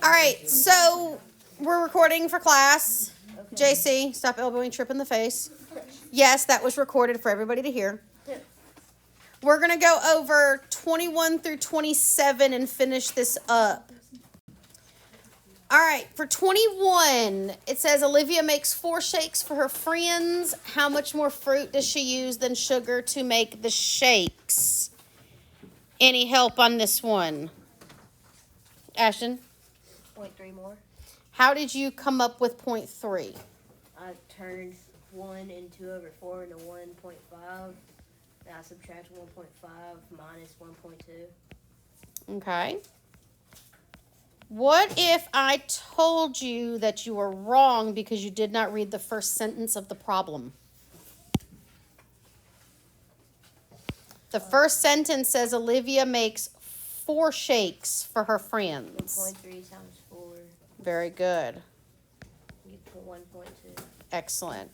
All right, so we're recording for class. JC, stop elbowing Trip in the face. Yes, that was recorded for everybody to hear. We're going to go over 21 through 27 and finish this up. All right, for 21, it says Olivia makes 4 shakes for her friends. How much more fruit does she use than sugar to make the shakes? Any help on this one? Ashton? 0.3 more. How did you come up with 0.3? I turned 1 and 2 over 4 into 1.5. Then I subtracted 1.5 minus 1.2. Okay. What if I told you that you were wrong because you did not read the first sentence of the problem? The first sentence says Olivia makes 4 shakes for her friends. 1.3 times 4. Very good. Get to 1.2. Excellent.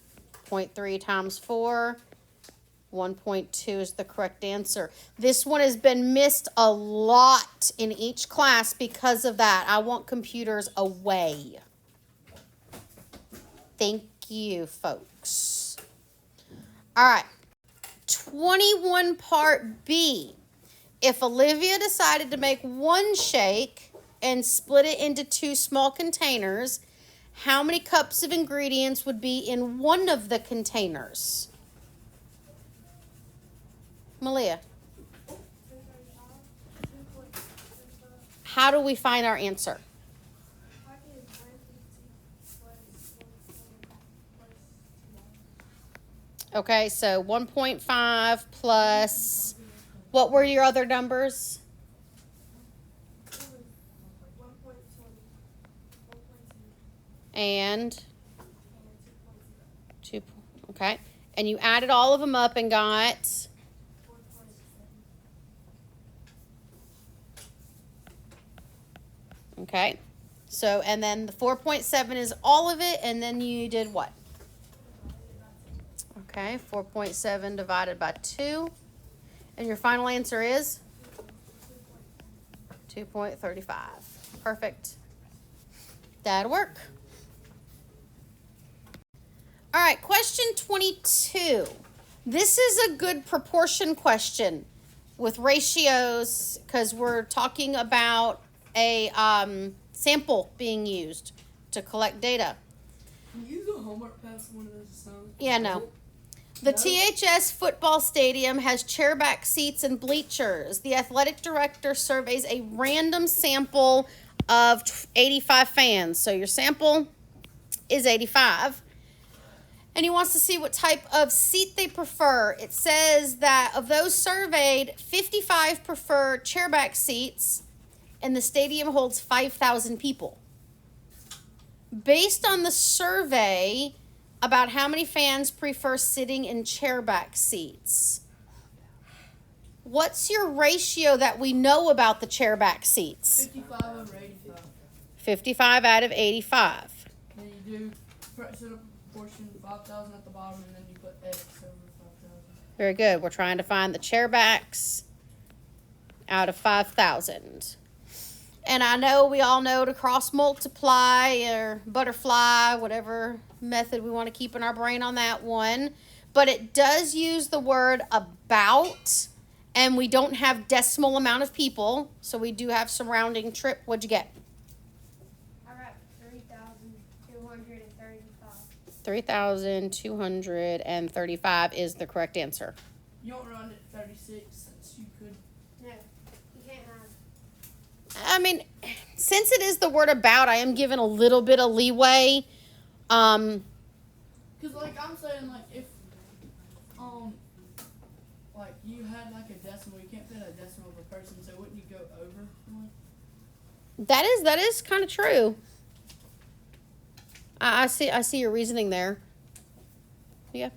0.3 times 4. 1.2 is the correct answer. This one has been missed a lot in each class because of that. I want computers away. Thank you, folks. All right. 21 part B. If Olivia decided to make 1 shake and split it into 2 small containers, how many cups of ingredients would be in one of the containers? Malia. How do we find our answer? Okay, so 1.5 plus, what were your other numbers? And 2, okay. And you added all of them up and got? Okay. So, and then the 4.7 is all of it, and then you did what? Okay, 4.7 divided by 2. And your final answer is? 2.35. Perfect. That'll work. All right, question 22. This is a good proportion question with ratios because we're talking about a sample being used to collect data. Can you use a homework pass one of those songs? Yeah, no. The THS football stadium has chairback seats and bleachers. The athletic director surveys a random sample of 85 fans. So your sample is 85. And he wants to see what type of seat they prefer. It says that of those surveyed, 55 prefer chairback seats, and the stadium holds 5,000 people. Based on the survey about how many fans prefer sitting in chairback seats, what's your ratio that we know about the chairback seats? 55 over 85. 55 out of 85. Then you do set up proportion 5,000 at the bottom, and then you put X over 5,000. Very good. We're trying to find the chairbacks out of 5,000. And I know we all know to cross multiply or butterfly, whatever method we want to keep in our brain on that one. But it does use the word about, and we don't have decimal amount of people, so we do have some rounding. Trip, what'd you get? I got 3,235. 3,235 is the correct answer. You don't round it to 36 since you could. No, you can't have. I mean, since it is the word about, I am given a little bit of leeway. Because, like, I'm saying, like, if, like, you had, like, a decimal, you can't fit a decimal per person, so wouldn't you go over one? That is kind of true. I see your reasoning there. Yeah.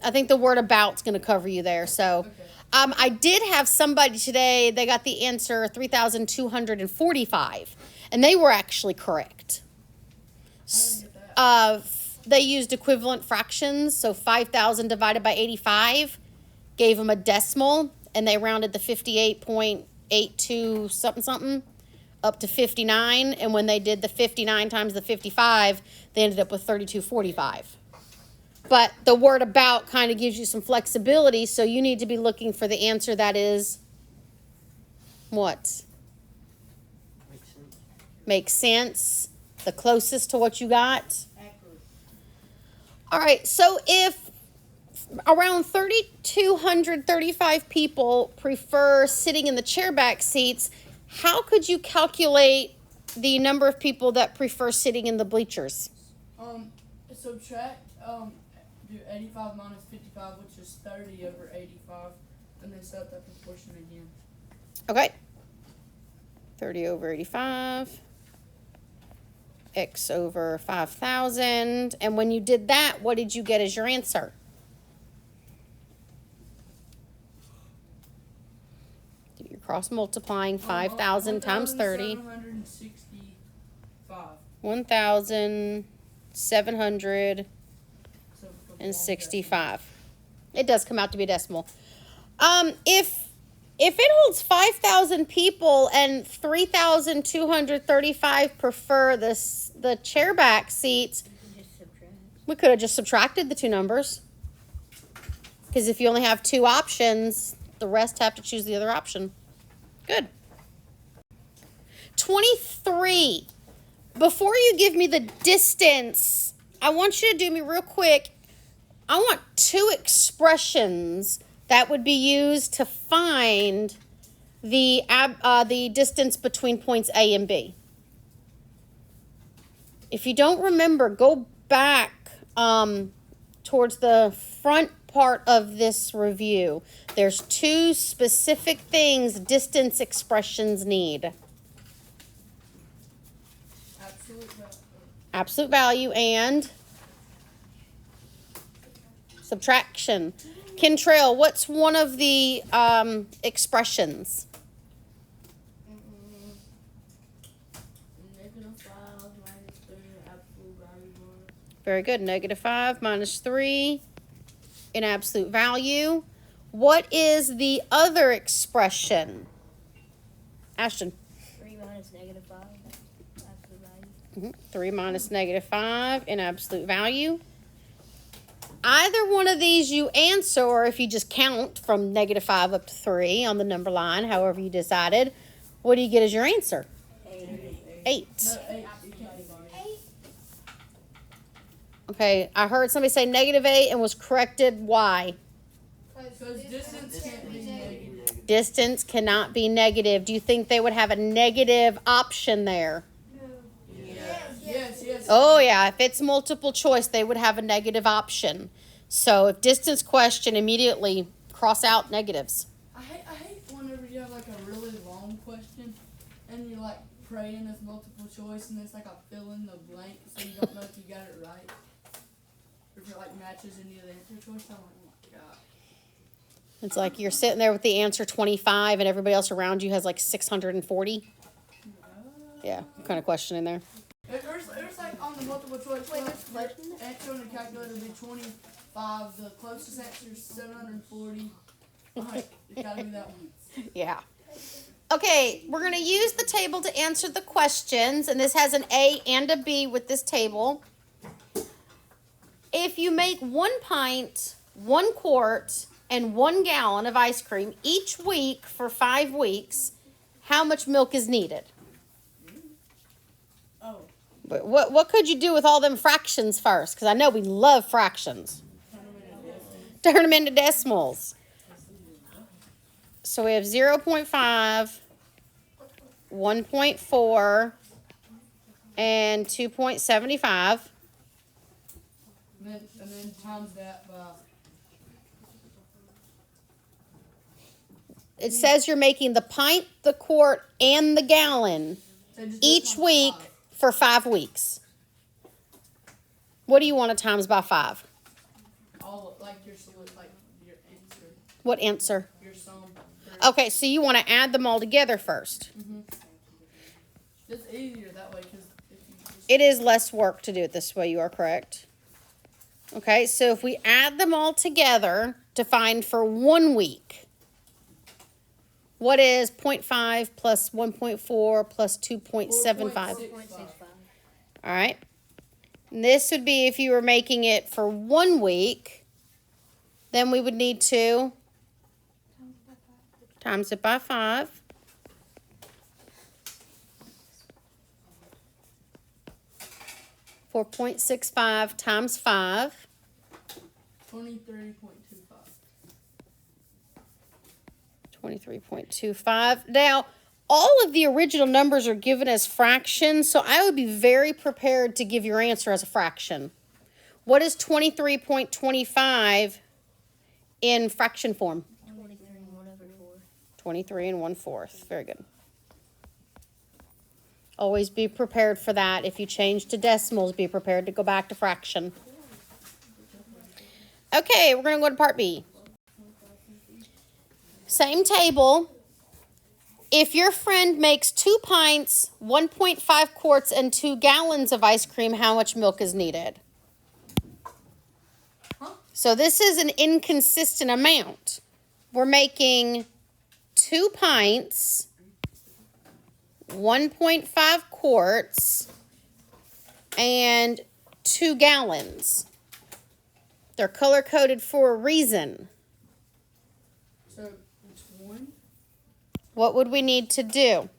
I think the word about's going to cover you there. So, Okay. I did have somebody today, they got the answer 3,245, and they were actually correct. I didn't get that. They used equivalent fractions, so 5,000 divided by 85 gave them a decimal, and they rounded to 58.82 something. up to 59, and when they did the 59 times the 55, they ended up with 3245. But the word about kind of gives you some flexibility, so you need to be looking for the answer that is what? Makes sense. The closest to what you got. All right, so if around 3,235 people prefer sitting in the chairback seats, how could you calculate the number of people that prefer sitting in the bleachers? Subtract, do 85 minus 55, which is 30 over 85, and then set that proportion again. Okay. 30 over 85. X over 5,000. And when you did that, what did you get as your answer? You're cross multiplying 5,000 times 30. 1,765. 1,765. It does come out to be a decimal. If it holds 5,000 people and 3,235 prefer the chairback seats, Just subtract. we could have just subtracted the two numbers. Because if you only have two options, the rest have to choose the other option. Good. 23. Before you give me the distance, I want you to do me real quick. I want two expressions that would be used to find the distance between points A and B. If you don't remember, go back towards the front part of this review. There's two specific things distance expressions need. Absolute value and subtraction. Kentrail, what's one of the expressions? -5 minus 3 absolute value bonus. Very good. -5 minus 3 in absolute value. What is the other expression? Ashton. 3 minus -5 absolute value. 3 minus -5 in absolute value. Either one of these you answer, or if you just count from -5 up to 3 on the number line, however you decided, what do you get as your answer? 8. No, 8. Okay, I heard somebody say -8 and was corrected. Why? Because distance can't be negative. Distance cannot be negative. Do you think they would have a negative option there? Yes. Oh, yeah. If it's multiple choice, they would have a negative option. So if distance question, immediately cross out negatives. I hate whenever you have like a really long question and you're like praying it's multiple choice and it's like a fill in the blank so you don't know if you got it right. Or if it like matches any of the answer choice. I'm like, oh my god. It's like you're sitting there with the answer 25 and everybody else around you has like 640. Yeah, what kind of question in there? There's like on the multiple choice Wait, one, what's the question? the answer on the calculator would be 25. The closest answer is 740. Like, it gotta be that one. Yeah. Okay, we're going to use the table to answer the questions, and this has an A and a B with this table. If you make 1 pint, 1 quart, and 1 gallon of ice cream each week for 5 weeks, how much milk is needed? Oh. But what could you do with all them fractions first? Because I know we love fractions. Turn them into decimals. So we have 0.5, 1.4, and 2.75. And then times that by. It says you're making the pint, the quart, and the gallon So just do it each times week 5. for 5 weeks. What do you want to times by 5? All like your like your answer, What answer? your sum. Okay, so you want to add them all together first. It's easier that way because if you just It is less work to do it this way. You are correct. Okay, so if we add them all together to find for 1 week, What is 0.5 plus 1.4 plus 2.75? 4.65. All right. And this would be if you were making it for 1 week. Then we would need to times it by 5. $4.65 times 5. 23.25. 23.25. Now, all of the original numbers are given as fractions, so I would be very prepared to give your answer as a fraction. What is 23.25 in fraction form? 23 and 1 over 4. 23 and 1/4. Very good. Always be prepared for that. If you change to decimals, be prepared to go back to fraction. Okay, we're going to go to part B. Same table. If your friend makes 2 pints, 1.5 quarts, and 2 gallons of ice cream, how much milk is needed? So this is an inconsistent amount. We're making 2 pints, 1.5 quarts, and 2 gallons. They're color-coded for a reason. So it's 1. What would we need to do?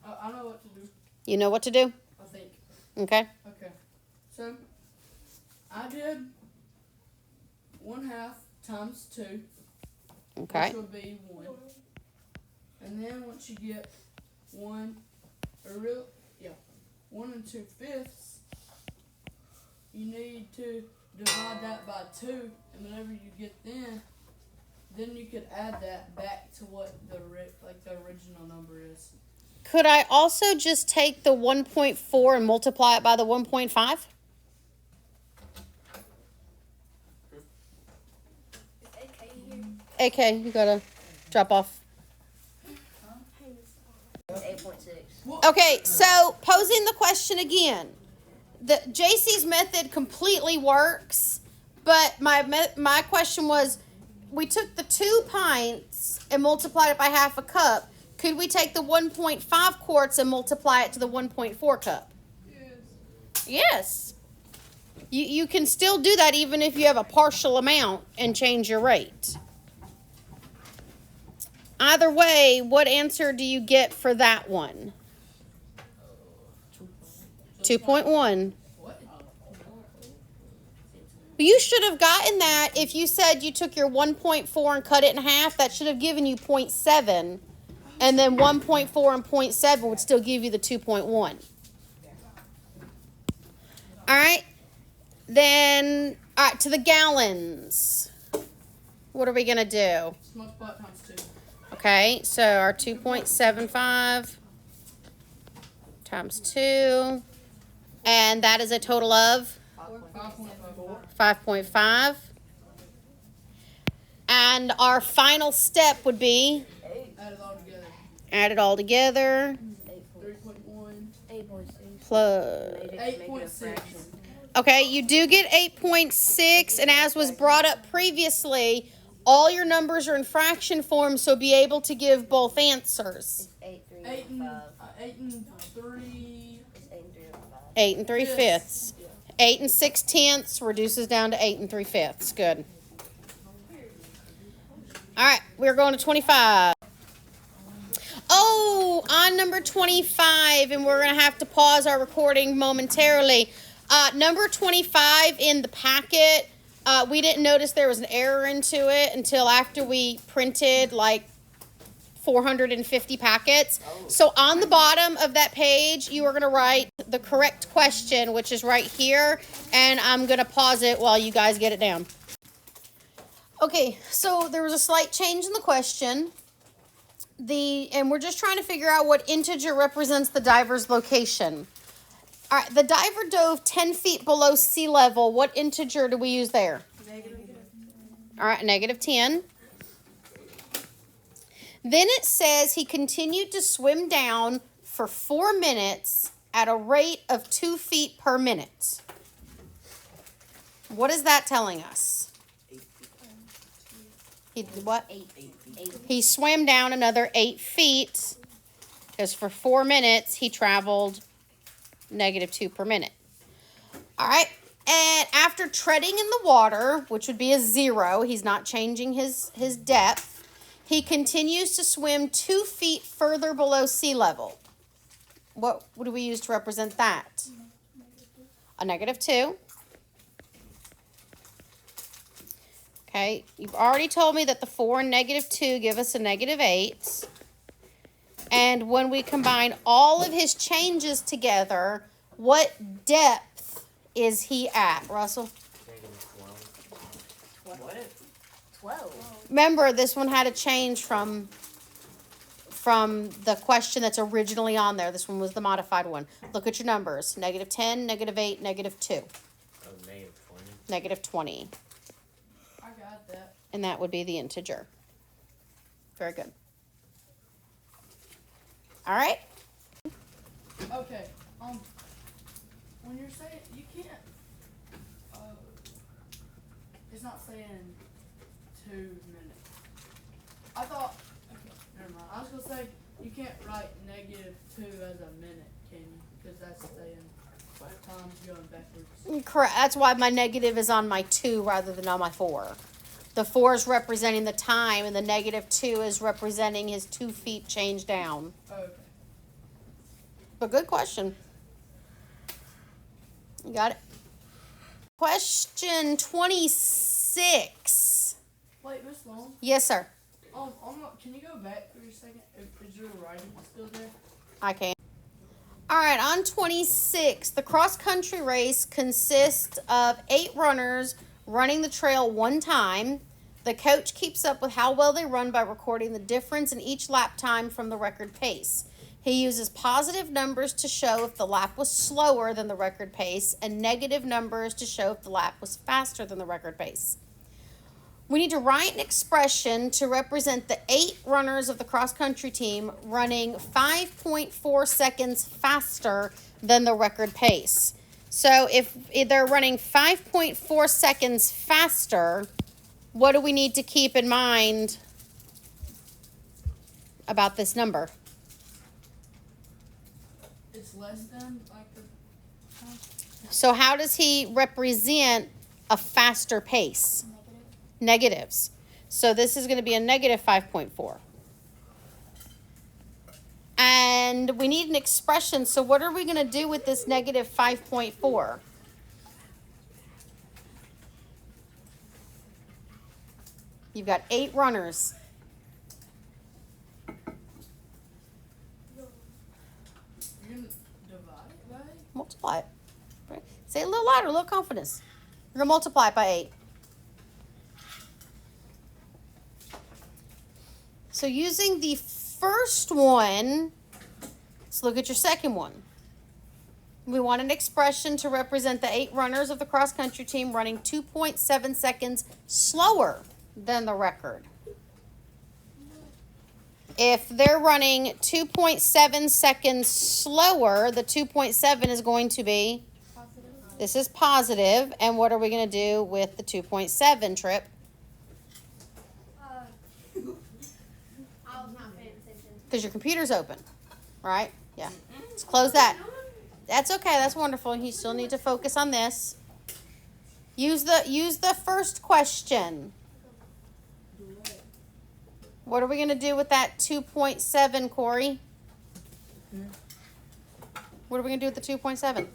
I know what to do. You know what to do? I think. Okay. Okay. So I did 1/2 times 2. Okay. Which would be 1. And then once you get 1 and 2/5, you need to divide that by 2, and whenever you get then you could add that back to what the original number is. Could I also just take the 1.4 and multiply it by the 1.5? AK, you gotta drop off. 8.6. Okay, so posing the question again. The JC's method completely works, but my question was, we took the 2 pints and multiplied it by 1/2 cup. Could we take the 1.5 quarts and multiply it to the 1.4 cup? Yes. You can still do that even if you have a partial amount and change your rate. Either way, what answer do you get for that one? 2.1. What? You should have gotten that if you said you took your 1.4 and cut it in half. That should have given you 0.7. And then 1.4 and 0.7 would still give you the 2.1. All right. Then, all right, to the gallons. What are we going to do? Multiply it times 2. Okay, so our 2.75 times 2. And that is a total of 5.54. 5.5. And our final step would be Add it all together. add it all together 3.1. 8.6. plus. 8.6. Okay, you do get 8.6, and as was brought up previously, all your numbers are in fraction form, so be able to give both answers. It's 8, 3, 8 and 5. 8 and 3. It's 8 and 3 over 5. 8 and 3/5. 8 and 6/10 reduces down to 8 and 3/5. Good. All right, we're going to 25. Oh, on number 25, and we're going to have to pause our recording momentarily. Number 25 in the packet, we didn't notice there was an error into it until after we printed like 450 packets. So on the bottom of that page, you are going to write the correct question, which is right here, and I'm going to pause it while you guys get it down. Okay, so there was a slight change in the question. And we're just trying to figure out what integer represents the diver's location. All right, the diver dove 10 feet below sea level. What integer do we use there? All right, -10. Then it says he continued to swim down for 4 minutes at a rate of 2 feet per minute. What is that telling us? He did what? 8 feet. He swam down another 8 feet because for 4 minutes he traveled -2 per minute. All right. And after treading in the water, which would be a 0, he's not changing his depth, he continues to swim 2 feet further below sea level. What do we use to represent that? A -2. Okay, you've already told me that the 4 and -2 give us a -8. And when we combine all of his changes together, what depth is he at, Russell? What? 12. Remember, this one had a change from the question that's originally on there. This one was the modified one. Look at your numbers. -10, -8, -2. Oh, -20. -20. I got that. And that would be the integer. Very good. All right. Okay. When you're saying you can't, it's not saying 2 minutes. I thought. Okay, never mind. I was gonna say you can't write -2 as a minute, can you? Because that's saying time's going backwards. Correct. That's why my negative is on my 2 rather than on my 4. The 4 is representing the time, and the -2 is representing his 2 feet change down. Okay. But good question. You got it? Question 26. Wait, Miss Long. Yes, sir. Can you go back for a second? Is your writing still there? I can. All right, on 26, the cross-country race consists of 8 runners running the trail 1 time. The coach keeps up with how well they run by recording the difference in each lap time from the record pace. He uses positive numbers to show if the lap was slower than the record pace and negative numbers to show if the lap was faster than the record pace. We need to write an expression to represent the 8 runners of the cross-country team running 5.4 seconds faster than the record pace. So if they're running 5.4 seconds faster, what do we need to keep in mind about this number? It's less than like the. So how does he represent a faster pace? Negatives. So this is going to be a -5.4. And we need an expression. So what are we going to do with this -5.4? You've got 8 runners. You're gonna divide it by 8? Multiply it. Right. Say it a little louder, a little confidence. You're going to multiply it by 8. So using the first one, let's look at your second one. We want an expression to represent the 8 runners of the cross-country team running 2.7 seconds slower than the record. If they're running 2.7 seconds slower, the 2.7 is going to be, this is positive, and what are we going to do with the 2.7, Trip? I was not paying attention. Because your computer's open, right? Yeah. Let's close that. That's okay. That's wonderful. You still need to focus on this. Use the first question. What are we going to do with that 2.7, Corey? What are we going to do with the 2.7?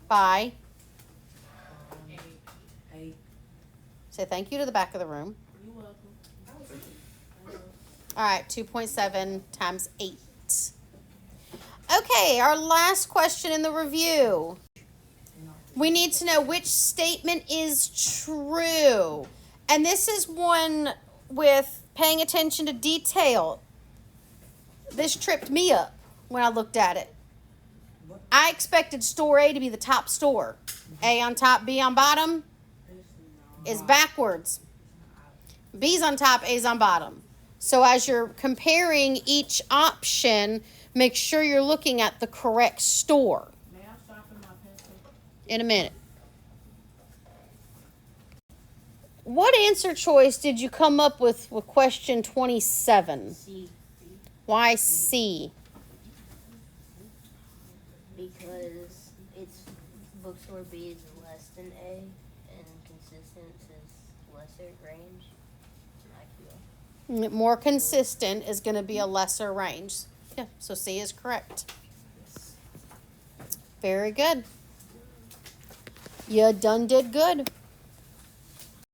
By? 8. Say thank you to the back of the room. You're welcome. All right, 2.7 times 8. Okay, our last question in the review. We need to know which statement is true. And this is one with paying attention to detail. This tripped me up when I looked at it. I expected store A to be the top store. A on top, B on bottom is backwards. B's on top, A's on bottom. So as you're comparing each option, make sure you're looking at the correct store. May I sharpen my pencil? In a minute. what answer choice did you come up with question 27? C. Why C? Because it's bookstore B is less than A, and consistent is lesser range. I feel. More consistent is going to be a lesser range. Yeah, so C is correct. Very good. You done did good.